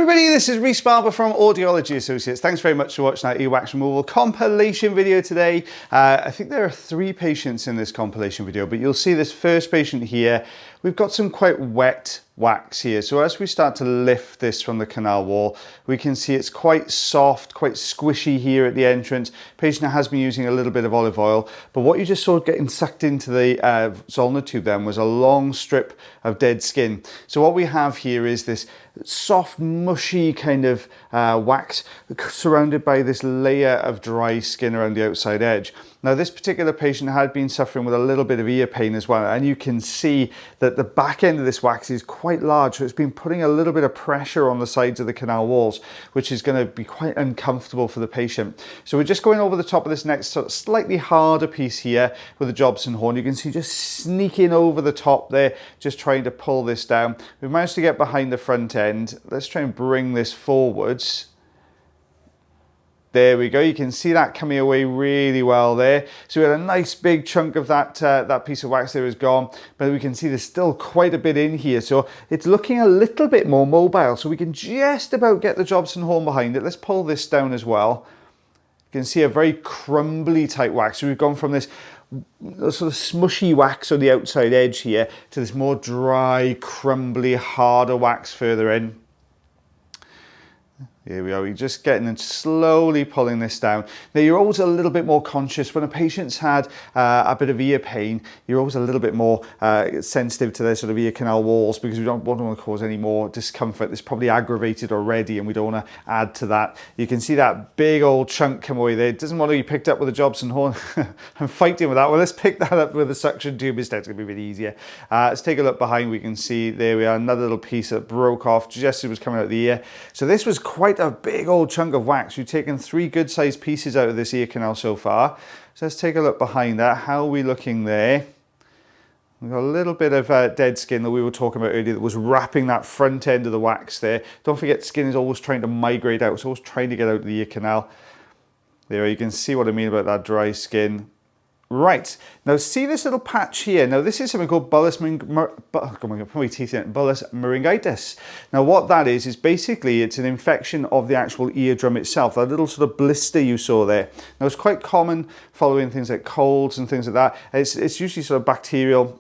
everybody, this is Rhys Barber from Audiology Associates. Thanks very much for watching our earwax removal compilation video today. I think there are 3 patients in this compilation video, but you'll see this first patient here. We've got some quite wet wax here. So as we start to lift this from the canal wall, we can see it's quite soft, quite squishy here at the entrance. Patient has been using a little bit of olive oil, but what you just saw getting sucked into the Zollner tube then was a long strip of dead skin. So what we have here is this soft, mushy kind of wax surrounded by this layer of dry skin around the outside edge. Now this particular patient had been suffering with a little bit of ear pain as well, and you can see that the back end of this wax is quite large, so it's been putting a little bit of pressure on the sides of the canal walls, which is going to be quite uncomfortable for the patient. So we're just going over the top of this next sort of slightly harder piece here with the Jobson horn. You can see just sneaking over the top there, just trying to pull this down. We've managed to get behind the front end. Let's try and bring this forwards. There we go, you can see that coming away really well there. So we had a nice big chunk of that, that piece of wax there is gone, but we can see there's still quite a bit in here. So it's looking a little bit more mobile, so we can just about get the Jobson horn behind it. Let's pull this down as well. You can see a very crumbly type wax. So we've gone from this sort of smushy wax on the outside edge here to this more dry, crumbly, harder wax further in. Here we are, we're just getting and slowly pulling this down. Now you're always a little bit more conscious when a patient's had a bit of ear pain. You're always a little bit more sensitive to their sort of ear canal walls, because we don't want to cause any more discomfort. It's probably aggravated already and we don't want to add to that. You can see that big old chunk come away there. It doesn't want to be picked up with a Jobson horn. I'm fighting with that. Well, let's pick that up with a suction tube instead. It's going to be a bit easier. Let's take a look behind. We can see there we are, another little piece that broke off just as it was coming out of the ear. So this was quite a big old chunk of wax. We've taken 3 good sized pieces out of this ear canal so far. So let's take a look behind that. How are we looking there? We've got a little bit of dead skin that we were talking about earlier that was wrapping that front end of the wax there. Don't forget, skin is always trying to migrate out. It's always trying to get out of the ear canal. There, you can see what I mean about that dry skin. Right, now see this little patch here. Now this is something called Bullous Myringitis. Now what that is basically it's an infection of the actual eardrum itself, that little sort of blister you saw there. Now it's quite common following things like colds and things like that. It's usually sort of bacterial,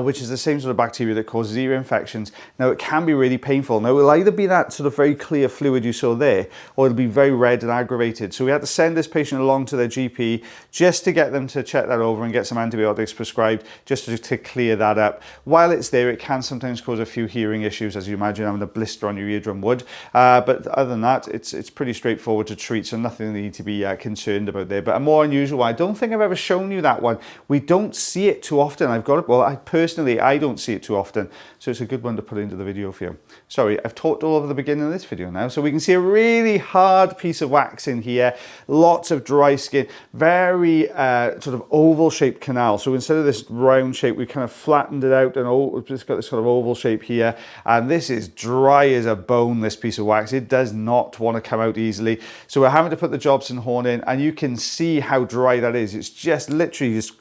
which is the same sort of bacteria that causes ear infections. Now it can be really painful. Now it will either be that sort of very clear fluid you saw there, or it'll be very red and aggravated. So we had to send this patient along to their GP just to get them to check that over and get some antibiotics prescribed just to clear that up. While it's there, it can sometimes cause a few hearing issues, as you imagine having a blister on your eardrum would. But other than that, it's pretty straightforward to treat, so nothing you need to be concerned about there. But a more unusual one, I don't think I've ever shown you that one. We don't see it too often. I've got it, well, personally, I don't see it too often, so it's a good one to put into the video for you. Sorry, I've talked all over the beginning of this video now. So we can see a really hard piece of wax in here, lots of dry skin, very sort of oval shaped canal. So instead of this round shape, we kind of flattened it out and we've just got this sort of oval shape here. And this is dry as a bone, this piece of wax. It does not want to come out easily. So we're having to put the Jobson horn in, and you can see how dry that is. It's just literally just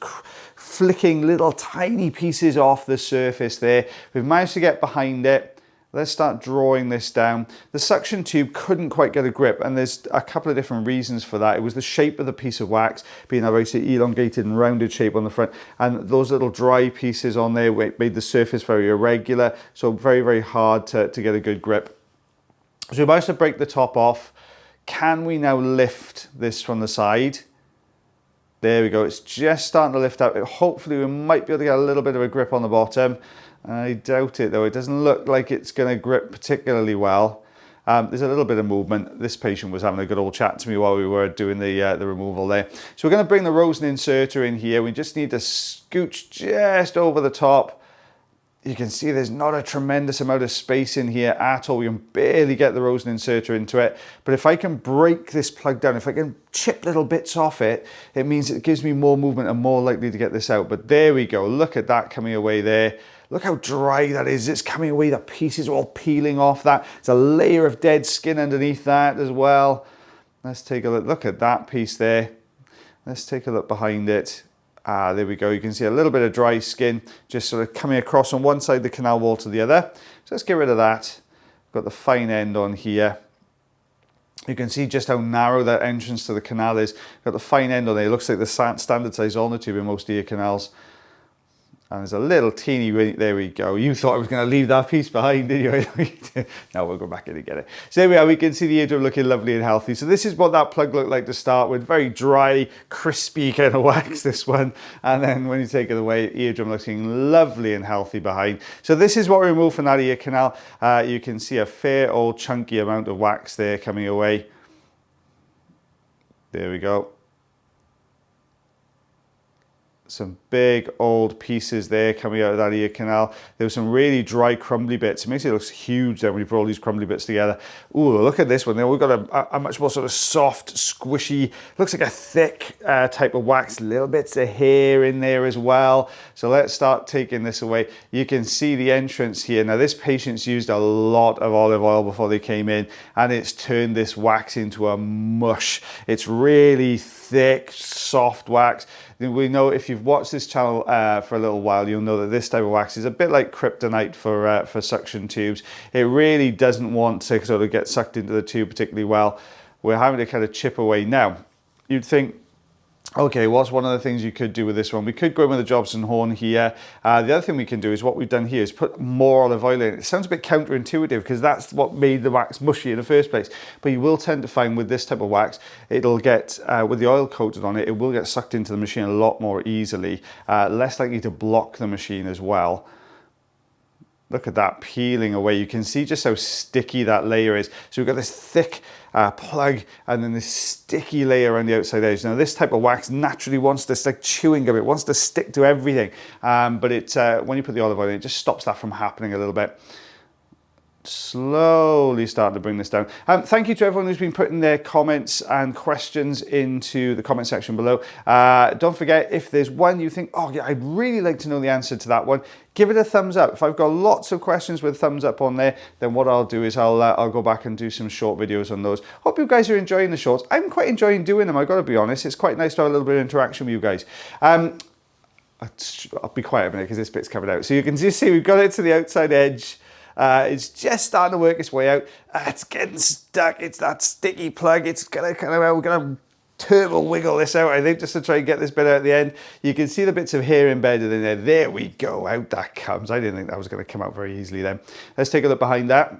flicking little tiny pieces off the surface there. We've managed to get behind it. Let's start drawing this down. The suction tube couldn't quite get a grip, and there's a couple of different reasons for that. It was the shape of the piece of wax being a very elongated and rounded shape on the front, and those little dry pieces on there made the surface very irregular, so very, very hard to get a good grip. So we managed to break the top off. Can we now lift this from the side? There we go, it's just starting to lift out. Hopefully we might be able to get a little bit of a grip on the bottom. I doubt it though, it doesn't look like it's going to grip particularly well. There's a little bit of movement. This patient was having a good old chat to me while we were doing the removal there. So we're going to bring the Rosen inserter in here. We just need to scooch just over the top. You can see there's not a tremendous amount of space in here at all. We can barely get the Rosen inserter into it. But if I can break this plug down, if I can chip little bits off it, it means it gives me more movement and more likely to get this out. But there we go. Look at that coming away there. Look how dry that is. It's coming away. The pieces are all peeling off that. There's a layer of dead skin underneath that as well. Let's take a look. Look at that piece there. Let's take a look behind it. There we go. You can see a little bit of dry skin just sort of coming across on one side of the canal wall to the other. So let's get rid of that. Got the fine end on here. You can see just how narrow that entrance to the canal is. Got the fine end on there. It looks like the standard size ulnar tube in most ear canals. And there's a little teeny, there we go. You thought I was going to leave that piece behind, did you? Now we'll go back in and get it. So there we are, we can see the eardrum looking lovely and healthy. So this is what that plug looked like to start with. Very dry, crispy kind of wax, this one. And then when you take it away, eardrum looking lovely and healthy behind. So this is what we removed from that ear canal. You can see a fair old chunky amount of wax there coming away. There we go. Some big old pieces there coming out of that ear canal. There were some really dry crumbly bits. It makes it look huge then when you put all these crumbly bits together. Ooh, look at this one there. We've got a much more sort of soft, squishy, looks like a thick type of wax. Little bits of hair in there as well. So let's start taking this away. You can see the entrance here. Now this patient's used a lot of olive oil before they came in, and it's turned this wax into a mush. It's really thick, soft wax. We know if you've watched this channel for a little while, you'll know that this type of wax is a bit like kryptonite for suction tubes. It really doesn't want to sort of get sucked into the tube particularly well. We're having to kind of chip away. Now, you'd think, okay, what's one of the things you could do with this one? We could go in with a Jobson horn here. The other thing we can do is what we've done here is put more olive oil in. It sounds a bit counterintuitive because that's what made the wax mushy in the first place. But you will tend to find with this type of wax, it'll get, with the oil coated on it, it will get sucked into the machine a lot more easily. Less likely to block the machine as well. Look at that peeling away. You can see just how sticky that layer is. So we've got this thick plug and then this sticky layer on the outside edge. Now this type of wax naturally wants to, it's like chewing gum, it wants to stick to everything. But it, when you put the olive oil in, it just stops that from happening a little bit. Slowly starting to bring this down. Thank you to everyone who's been putting their comments and questions into the comment section below. Don't forget, if there's one you think, oh yeah, I'd really like to know the answer to that one, give it a thumbs up. If I've got lots of questions with thumbs up on there, then what I'll do is I'll go back and do some short videos on those. Hope you guys are enjoying the shorts. I'm quite enjoying doing them, I've got to be honest. It's quite nice to have a little bit of interaction with you guys. I'll be quiet a minute because this bit's covered out. So you can just see we've got it to the outside edge. It's just starting to work its way out. It's getting stuck. It's that sticky plug. It's gonna we're gonna turbo wiggle this out, I think, just to try and get this bit out at the end. You can see the bits of hair embedded in there. There we go. Out that comes. I didn't think that was going to come out very easily then. Let's take a look behind that.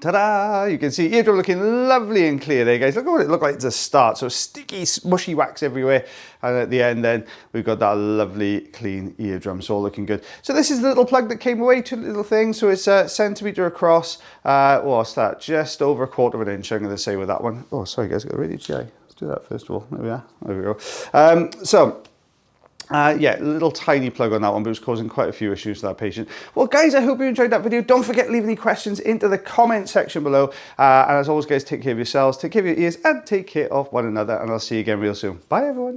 Ta-da! You can see eardrum looking lovely and clear there, guys. Look at what it looked like at the start. So sticky, mushy wax everywhere. And at the end then, we've got that lovely, clean eardrum. So all looking good. So this is the little plug that came away, two little things. So it's a centimetre across. What's that? Just over 1/4 of an inch, I'm going to say with that one. Oh, sorry, guys. Got a really itchy eye. Let's do that first of all. There we are. There we go. Yeah, a little tiny plug on that one, but it was causing quite a few issues to that patient. Well, guys, I hope you enjoyed that video. Don't forget to leave any questions into the comment section below. And as always, guys, take care of yourselves, take care of your ears, and take care of one another. And I'll see you again real soon. Bye, everyone.